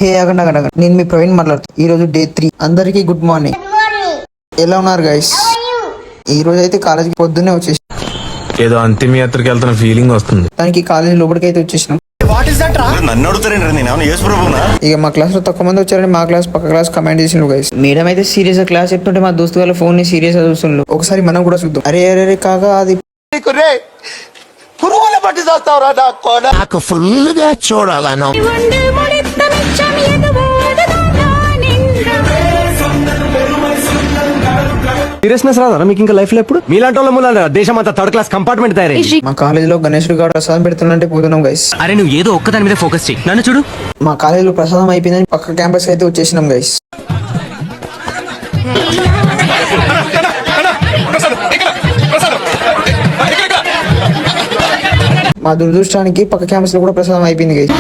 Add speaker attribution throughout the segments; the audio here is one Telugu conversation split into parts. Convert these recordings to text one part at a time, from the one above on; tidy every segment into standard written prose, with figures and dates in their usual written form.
Speaker 1: హే అగండి అగండి అగండి, నేను మీ ప్రవీణ్ మాట్లాడుతాను. ఈ రోజు డే 3. అందరికీ గుడ్ మార్నింగ్. ఎలా ఉన్నారు గైస్? ఈ రోజు అయితే కాలేజీకి పొద్దున్నే వచ్చేసి
Speaker 2: ఏదో అంతిమయాత్రకి వెళ్తున్న ఫీలింగ్ వస్తుంది.
Speaker 1: దానికి కాలేజీ లోపలికి అయితే వచ్చేసినాం. ఇక మా క్లాస్ లో తక్కువ మంది వచ్చారని మా క్లాస్ పక్క క్లాస్ కమెంట్ చేసిండ్రు గైస్. మేడం అయితే సీరియస్ గా క్లాస్ చెప్తుంటే మా దోస్తు వాళ్ళ ఫోన్ ని సీరియస్ గా చూస్తుండ్రు. ఒకసారి మనం కూడా చూద్దాం. అరే అరే అరే కాగా అది
Speaker 3: నాకు ఫుల్ గా చూడాలను.
Speaker 4: సీరియస్నెస్ రాదా మీకు ఇంకా లైఫ్ లో ఎప్పుడు? మీలాంటి వాళ్ళ మూల దేశం అంతా థర్డ్ క్లాస్ కంపార్ట్మెంట్ తయారైంది.
Speaker 1: మా కాలేజీలో గణేశుడు గారు ప్రసాదం పెడుతున్నంటే పోతున్నాం గైస్.
Speaker 4: అరే నువ్వు ఏదో ఒక్కదాని మీద ఫోకస్ చేయి, నన్ను చూడు.
Speaker 1: మా కాలేజీలో ప్రసాదం అయిపోయిందని పక్క క్యాంపస్ అయితే వచ్చేసినాం గైస్. మా దురదృష్టానికి పక్క క్యాంపస్ లో కూడా ప్రసాదం అయిపోయింది గైస్.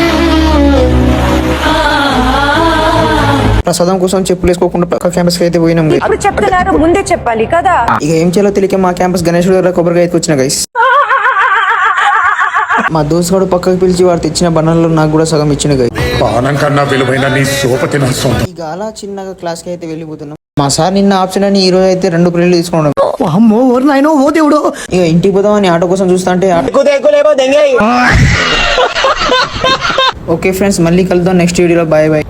Speaker 1: ప్రసాదం కోసం చెప్పులు వేసుకోకుండా పక్క క్యాంపస్ కి అయితే పోయినాం గైస్.
Speaker 5: ఇప్పుడు చెప్తున్నారు, ముందే చెప్పాలి కదా.
Speaker 1: ఇక ఏం చేయాలో తెలియక మా క్యాంపస్ గణేశుడు గారు కొబ్బరిగా అయితే వచ్చిన గైస్. మా దోస్తు గారు పక్కకు పిలిచి వాడు తెచ్చిన బనాల్లో నాకు కూడా సగం ఇచ్చిన గైస్.
Speaker 3: పానం కన్నా విలువైన నీ సోపతి నా సొంతం.
Speaker 1: ఇక అలా చిన్నగా క్లాస్ కి అయితే వెళ్ళిపోతున్నాం. మా సార్ నిన్న ఆప్షన్ అని ఈ రోజు అయితే 2 ప్రేర్లు తీసుకున్నాం.
Speaker 4: అమ్మో ఓరు నాయనో ఓ దేవుడు.
Speaker 1: ఇక ఇంటికి పోదామని ఆటో కోసం చూస్తా అంటే ఓకే ఫ్రెండ్స్, మళ్ళీ కలుద్దాం నెక్స్ట్ వీడియోలో. Bye bye.